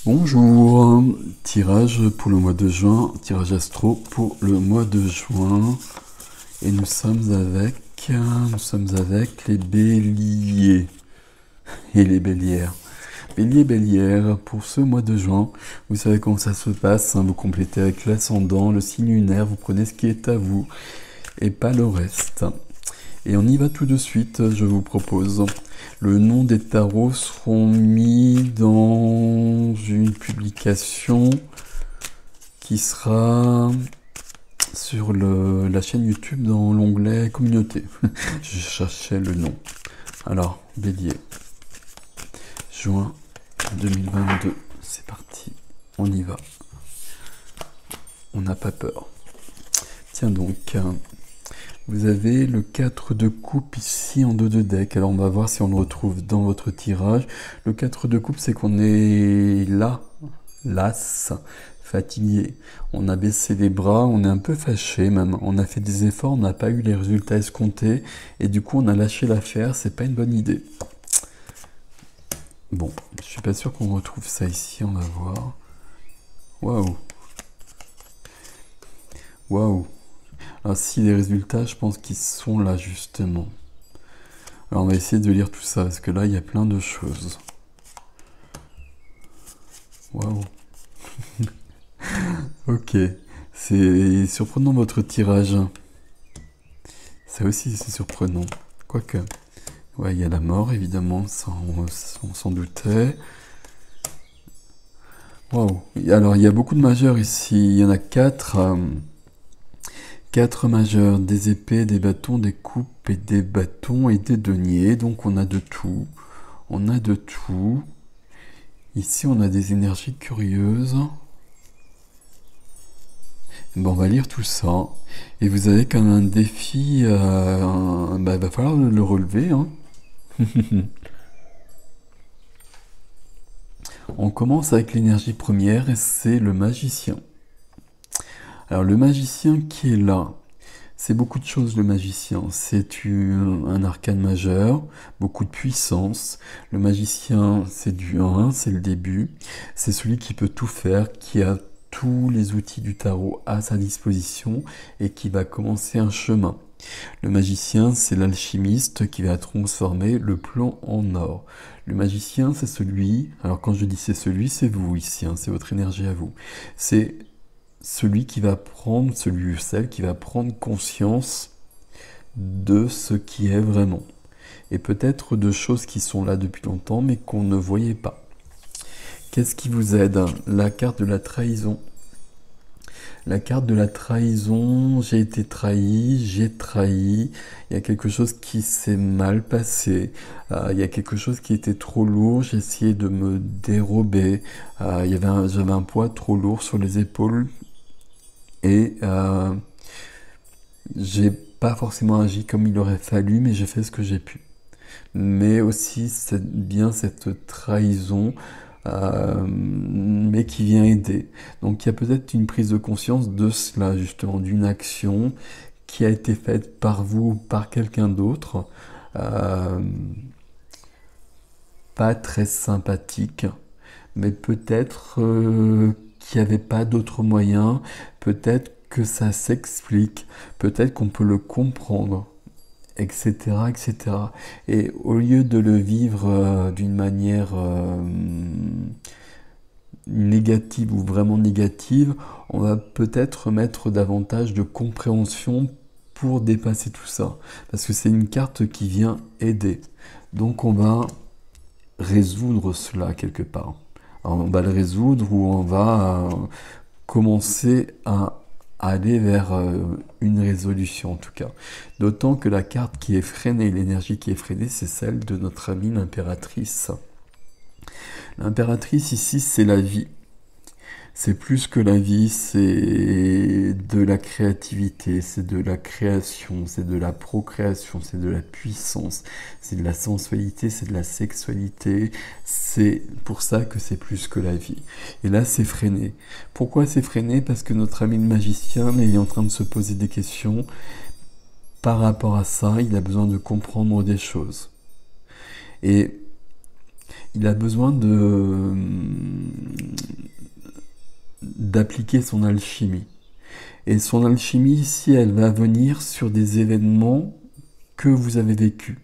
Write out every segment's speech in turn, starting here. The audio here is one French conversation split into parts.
Bonjour, tirage pour le mois de juin, tirage astro pour le mois de juin. Et nous sommes avec les béliers et les bélières. Bélier, bélière, pour ce mois de juin, vous savez comment ça se passe, hein, vous complétez avec l'ascendant, le signe lunaire, vous prenez ce qui est à vous et pas le reste. Et on y va tout de suite, je vous propose. Le nom des tarots seront mis dans une publication qui sera sur la chaîne YouTube dans l'onglet communauté. Je cherchais le nom. Alors, bélier, juin 2022, c'est parti, on y va. On n'a pas peur. Tiens donc, vous avez le 4 de coupe ici en dos de deck. Alors on va voir si on le retrouve dans votre tirage. Le 4 de coupe, c'est qu'on est là, las, fatigué. On a baissé les bras, on est un peu fâché même. On a fait des efforts, on n'a pas eu les résultats escomptés. Et du coup, on a lâché l'affaire. C'est pas une bonne idée. Bon, je suis pas sûr qu'on retrouve ça ici. On va voir. Waouh. Waouh. Alors si les résultats, je pense qu'ils sont là justement. Alors on va essayer de lire tout ça, parce que là, il y a plein de choses. Waouh. Ok, c'est surprenant votre tirage. Ça aussi, c'est surprenant. Quoique, ouais, il y a la mort, évidemment, ça, on s'en doutait. Waouh. Alors, il y a beaucoup de majeurs ici. Il y en a 4. 4 majeurs, des épées, des bâtons, des coupes et des bâtons et des deniers. Donc on a de tout. On a de tout. Ici on a des énergies curieuses. Bon, on va lire tout ça. Et vous avez comme un défi. Il va falloir le relever. Hein. On commence avec l'énergie première et c'est le magicien. Alors le magicien qui est là, c'est beaucoup de choses le magicien. C'est un arcane majeur, beaucoup de puissance. Le magicien, c'est du 1, c'est le début. C'est celui qui peut tout faire, qui a tous les outils du tarot à sa disposition et qui va commencer un chemin. Le magicien, c'est l'alchimiste qui va transformer le plomb en or. Le magicien, c'est celui, alors quand je dis c'est celui, c'est vous ici, hein, c'est votre énergie à vous. C'est celui qui va prendre, celui ou celle qui va prendre conscience de ce qui est vraiment. Et peut-être de choses qui sont là depuis longtemps, mais qu'on ne voyait pas. Qu'est-ce qui vous aide? La carte de la trahison. La carte de la trahison, j'ai été trahi, j'ai trahi, il y a quelque chose qui s'est mal passé, il y a quelque chose qui était trop lourd, j'ai essayé de me dérober, j'avais un poids trop lourd sur les épaules, et j'ai pas forcément agi comme il aurait fallu, mais j'ai fait ce que j'ai pu. Mais aussi, c'est bien cette trahison, mais qui vient aider. Donc il y a peut-être une prise de conscience de cela, justement, d'une action qui a été faite par vous ou par quelqu'un d'autre, pas très sympathique, mais peut-être qu'il n'y avait pas d'autre moyen, peut-être que ça s'explique, peut-être qu'on peut le comprendre, etc., etc. Et au lieu de le vivre d'une manière négative ou vraiment négative, on va peut-être mettre davantage de compréhension pour dépasser tout ça. Parce que c'est une carte qui vient aider. Donc on va résoudre cela quelque part. Alors, on va le résoudre ou on va commencer à aller vers une résolution en tout cas. D'autant que la carte qui est freinée, l'énergie qui est freinée, c'est celle de notre amie l'impératrice. L'impératrice ici, c'est la vie. C'est plus que la vie, c'est de la créativité, c'est de la création, c'est de la procréation, c'est de la puissance, c'est de la sensualité, c'est de la sexualité. C'est pour ça que c'est plus que la vie. Et là, c'est freiné. Pourquoi c'est freiné? Parce que notre ami le magicien, il est en train de se poser des questions. Par rapport à ça, il a besoin de comprendre des choses. Et il a besoin d'appliquer son alchimie. Et son alchimie ici, elle va venir sur des événements que vous avez vécus.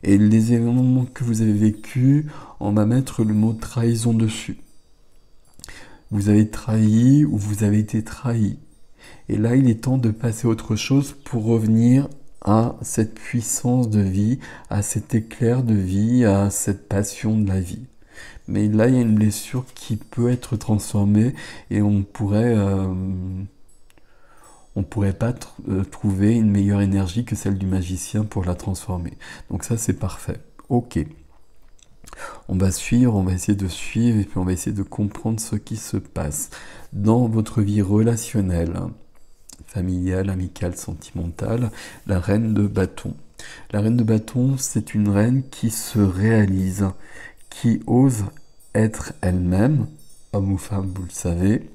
Et les événements que vous avez vécus, on va mettre le mot trahison dessus. Vous avez trahi ou vous avez été trahi. Et là, il est temps de passer à autre chose pour revenir à cette puissance de vie, à cet éclair de vie, à cette passion de la vie. Mais là, il y a une blessure qui peut être transformée et on pourrait pas trouver une meilleure énergie que celle du magicien pour la transformer. Donc ça, c'est parfait. Ok. On va suivre, on va essayer de suivre et puis on va essayer de comprendre ce qui se passe dans votre vie relationnelle, familiale, amicale, sentimentale, la reine de bâton. La reine de bâton, c'est une reine qui se réalise, qui ose être elle-même, homme ou femme, vous le savez.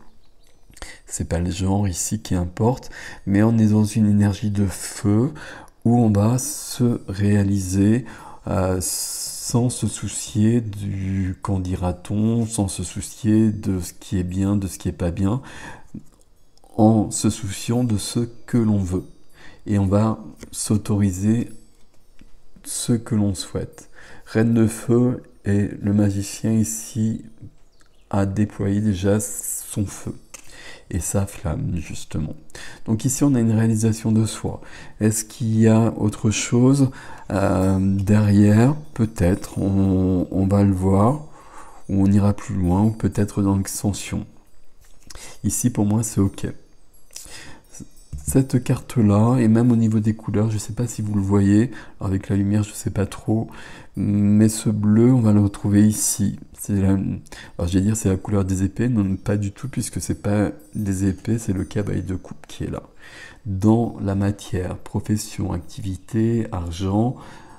C'est pas le genre ici qui importe, mais on est dans une énergie de feu où on va se réaliser sans se soucier du qu'en dira-t-on, sans se soucier de ce qui est bien, de ce qui est pas bien, en se souciant de ce que l'on veut. Et on va s'autoriser ce que l'on souhaite. Reine de feu et le magicien ici a déployé déjà son feu et sa flamme justement. Donc ici on a une réalisation de soi. Est-ce qu'il y a autre chose derrière? Peut-être, on va le voir, ou on ira plus loin, ou peut-être dans l'extension. Ici pour moi c'est ok. Cette carte-là, et même au niveau des couleurs, je ne sais pas si vous le voyez, avec la lumière je ne sais pas trop, mais ce bleu, on va le retrouver ici. Alors je vais dire c'est la couleur des épées, non pas du tout, puisque c'est pas des épées, c'est le cavalier de coupe qui est là. Dans la matière, profession, activité, argent,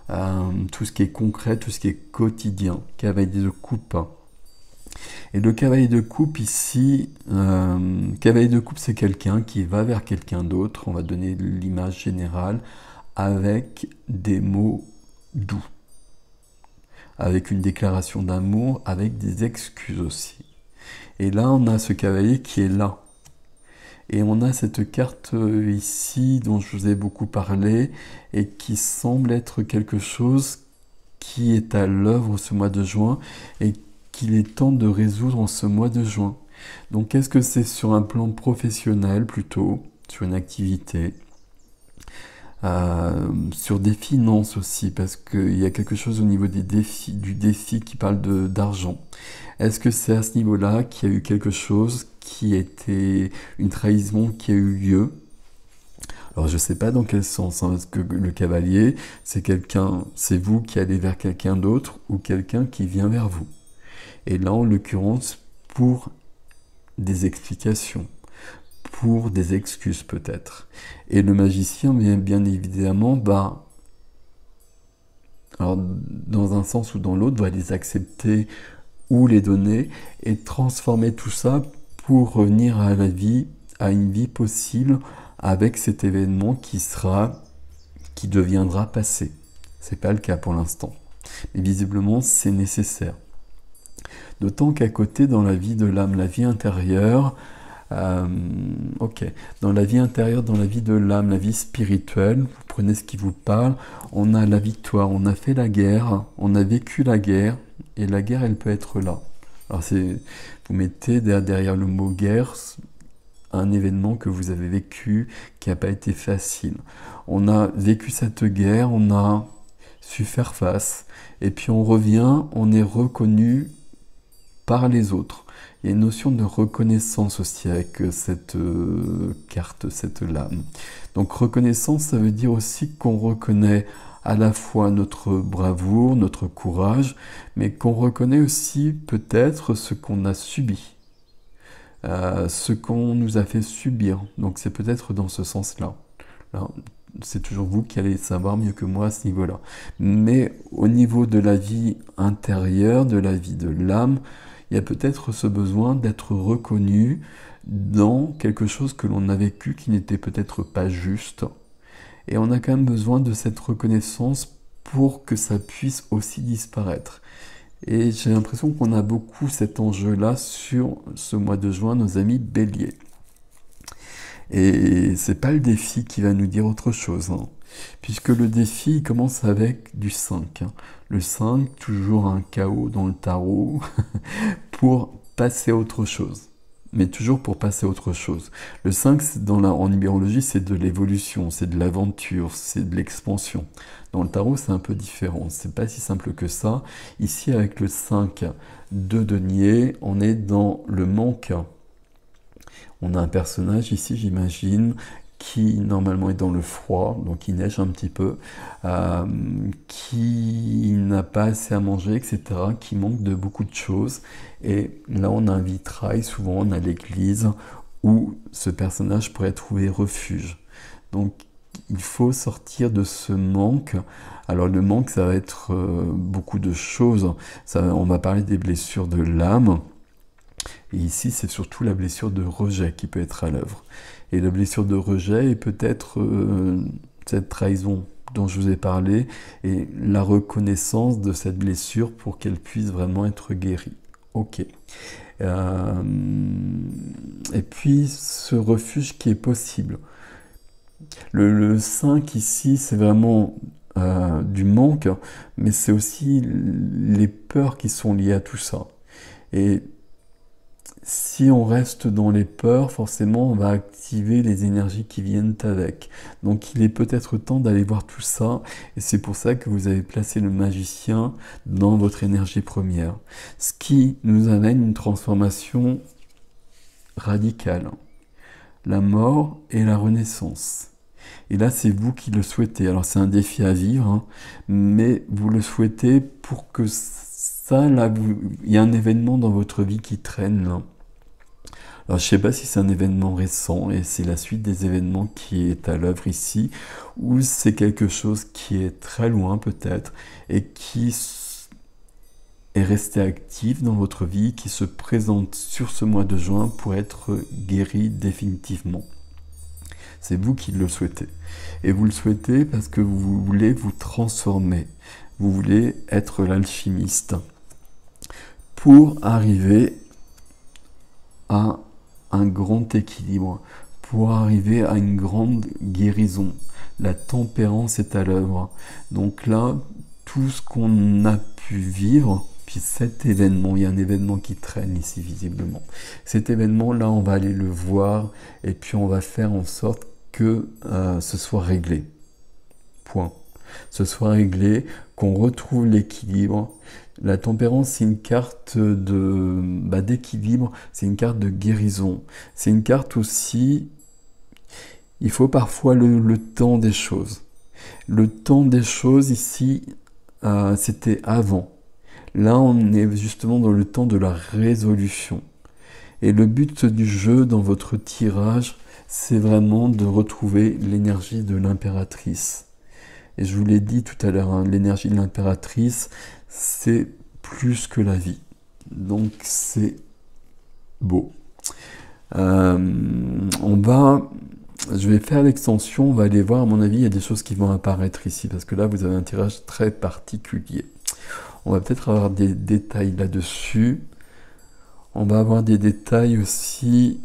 tout ce qui est concret, tout ce qui est quotidien, cavalier de coupe. Et le cavalier de coupe ici, cavalier de coupe c'est quelqu'un qui va vers quelqu'un d'autre, on va donner l'image générale, avec des mots doux, avec une déclaration d'amour, avec des excuses aussi. Et là on a ce cavalier qui est là. Et on a cette carte ici dont je vous ai beaucoup parlé et qui semble être quelque chose qui est à l'œuvre ce mois de juin et qu'il est temps de résoudre en ce mois de juin. Donc est-ce que c'est sur un plan professionnel plutôt, sur une activité, sur des finances aussi, parce qu'il y a quelque chose au niveau des défis, du défi qui parle d'argent. Est-ce que c'est à ce niveau-là qu'il y a eu quelque chose qui était une trahison qui a eu lieu? Alors je ne sais pas dans quel sens, hein, parce que le cavalier, c'est quelqu'un, c'est vous qui allez vers quelqu'un d'autre ou quelqu'un qui vient vers vous. Et là, en l'occurrence, pour des explications, pour des excuses peut-être. Et le magicien, bien évidemment, alors, dans un sens ou dans l'autre, va les accepter ou les donner et transformer tout ça pour revenir à la vie, à une vie possible avec cet événement qui deviendra passé. C'est pas le cas pour l'instant. Mais visiblement, c'est nécessaire. D'autant qu'à côté, dans la vie de l'âme, la vie intérieure, dans la vie intérieure, dans la vie de l'âme, la vie spirituelle, vous prenez ce qui vous parle, on a la victoire, on a fait la guerre, on a vécu la guerre, et la guerre, elle peut être là. Alors vous mettez derrière le mot guerre, un événement que vous avez vécu, qui n'a pas été facile. On a vécu cette guerre, on a su faire face, et puis on revient, on est reconnu par les autres. Il y a une notion de reconnaissance aussi avec cette carte, cette lame. Donc reconnaissance, ça veut dire aussi qu'on reconnaît à la fois notre bravoure, notre courage, mais qu'on reconnaît aussi peut-être ce qu'on a subi, ce qu'on nous a fait subir. Donc c'est peut-être dans ce sens-là. C'est toujours vous qui allez savoir mieux que moi à ce niveau-là. Mais au niveau de la vie intérieure, de la vie de l'âme, il y a peut-être ce besoin d'être reconnu dans quelque chose que l'on a vécu qui n'était peut-être pas juste. Et on a quand même besoin de cette reconnaissance pour que ça puisse aussi disparaître. Et j'ai l'impression qu'on a beaucoup cet enjeu-là sur ce mois de juin, nos amis béliers. Et c'est pas le défi qui va nous dire autre chose, hein. Puisque le défi commence avec du 5, hein. Le 5, toujours un chaos dans le tarot, pour passer à autre chose. Mais toujours pour passer à autre chose. Le 5, en numérologie, c'est de l'évolution, c'est de l'aventure, c'est de l'expansion. Dans le tarot, c'est un peu différent. C'est pas si simple que ça. Ici, avec le 5 de denier, on est dans le manque. On a un personnage ici, j'imagine, qui normalement est dans le froid, donc il neige un petit peu, qui n'a pas assez à manger, etc., qui manque de beaucoup de choses. Et là, on a un vitrail, souvent on a l'église, où ce personnage pourrait trouver refuge. Donc, il faut sortir de ce manque. Alors, le manque, ça va être beaucoup de choses. On va parler des blessures de l'âme. Et ici, c'est surtout la blessure de rejet qui peut être à l'œuvre. Et la blessure de rejet est peut-être cette trahison dont je vous ai parlé et la reconnaissance de cette blessure pour qu'elle puisse vraiment être guérie. Ok. Et puis, ce refuge qui est possible. Le 5 ici, c'est vraiment du manque, mais c'est aussi les peurs qui sont liées à tout ça. Et si on reste dans les peurs, forcément, on va activer les énergies qui viennent avec. Donc, il est peut-être temps d'aller voir tout ça. Et c'est pour ça que vous avez placé le magicien dans votre énergie première. Ce qui nous amène une transformation radicale. La mort et la renaissance. Et là, c'est vous qui le souhaitez. Alors, c'est un défi à vivre, hein, mais vous le souhaitez pour que ça, là, il y a un événement dans votre vie qui traîne, là. Alors, je ne sais pas si c'est un événement récent et c'est la suite des événements qui est à l'œuvre ici, ou c'est quelque chose qui est très loin peut-être et qui est resté actif dans votre vie, qui se présente sur ce mois de juin pour être guéri définitivement. C'est vous qui le souhaitez. Et vous le souhaitez parce que vous voulez vous transformer. Vous voulez être l'alchimiste pour arriver à un grand équilibre, pour arriver à une grande guérison. La tempérance est à l'œuvre. Donc là, tout ce qu'on a pu vivre, puis cet événement, il y a un événement qui traîne ici visiblement. Cet événement-là, on va aller le voir et puis on va faire en sorte que ce soit réglé. Point. Ce soit réglé, qu'on retrouve l'équilibre. La tempérance, c'est une carte d'équilibre, c'est une carte de guérison. C'est une carte aussi, il faut parfois le temps des choses. Le temps des choses ici, c'était avant. Là, on est justement dans le temps de la résolution. Et le but du jeu dans votre tirage, c'est vraiment de retrouver l'énergie de l'impératrice. Et je vous l'ai dit tout à l'heure, hein, l'énergie de l'impératrice, c'est plus que la vie. Donc c'est beau. Je vais faire l'extension, on va aller voir, à mon avis, il y a des choses qui vont apparaître ici, parce que là, vous avez un tirage très particulier. On va peut-être avoir des détails là-dessus. On va avoir des détails aussi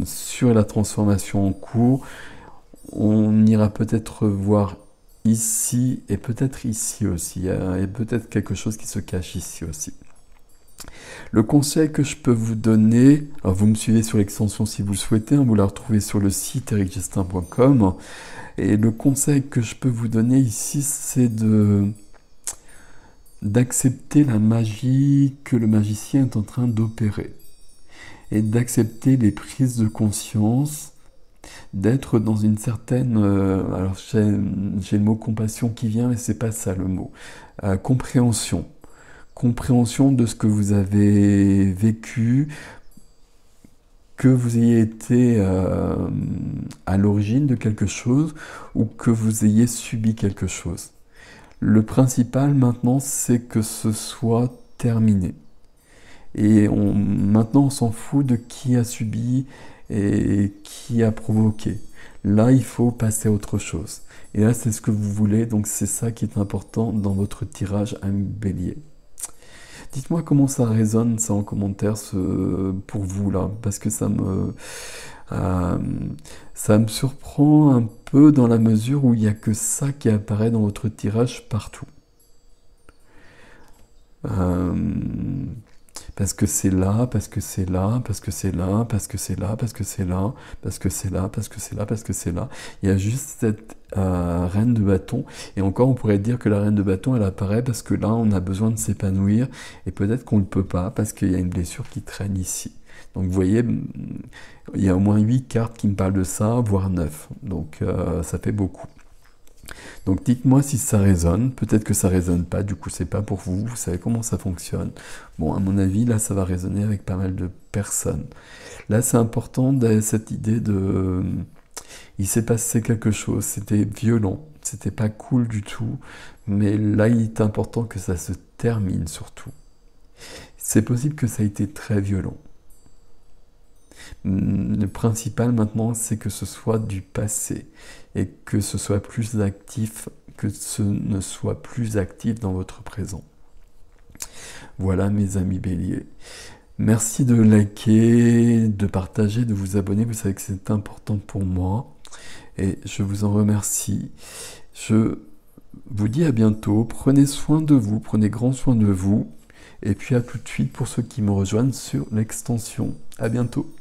sur la transformation en cours. On ira peut-être voir ici et peut-être ici aussi. Il y a peut-être quelque chose qui se cache ici aussi. Le conseil que je peux vous donner, alors vous me suivez sur l'extension si vous le souhaitez, hein, vous la retrouvez sur le site ericgestin.com. Et le conseil que je peux vous donner ici, c'est d'accepter la magie que le magicien est en train d'opérer. Et d'accepter les prises de conscience, d'être dans une certaine... alors j'ai le mot compassion qui vient, mais c'est pas ça le mot. Compréhension. Compréhension de ce que vous avez vécu, que vous ayez été à l'origine de quelque chose ou que vous ayez subi quelque chose. Le principal maintenant, c'est que ce soit terminé. Et maintenant, on s'en fout de qui a subi et qui a provoqué. Là, il faut passer à autre chose. Et là, c'est ce que vous voulez, donc c'est ça qui est important dans votre tirage à Bélier. Dites-moi comment ça résonne, ça en commentaire pour vous là, parce que euh, ça me surprend un peu dans la mesure où il n'y a que ça qui apparaît dans votre tirage partout. Euh, Parce que c'est là, parce que c'est là, parce que c'est là, parce que c'est là, parce que c'est là, parce que c'est là, parce que c'est là, parce que c'est là. Il y a juste cette reine de bâton. Et encore, on pourrait dire que la reine de bâton, elle apparaît parce que là, on a besoin de s'épanouir. Et peut-être qu'on ne peut pas parce qu'il y a une blessure qui traîne ici. Donc vous voyez, il y a au moins 8 cartes qui me parlent de ça, voire 9. Donc ça fait beaucoup. Donc dites-moi si ça résonne, peut-être que ça résonne pas, du coup c'est pas pour vous, vous savez comment ça fonctionne. Bon, à mon avis, là ça va résonner avec pas mal de personnes. Là c'est important cette idée de... Il s'est passé quelque chose, c'était violent, c'était pas cool du tout, mais là il est important que ça se termine surtout. C'est possible que ça ait été très violent. Le principal maintenant, c'est que ce soit du passé et que ce soit plus actif, que ce ne soit plus actif dans votre présent. Voilà mes amis béliers. Merci de liker, de partager, de vous abonner. Vous savez que c'est important pour moi et je vous en remercie. Je vous dis à bientôt. Prenez soin de vous, prenez grand soin de vous. Et puis à tout de suite pour ceux qui me rejoignent sur l'extension. À bientôt.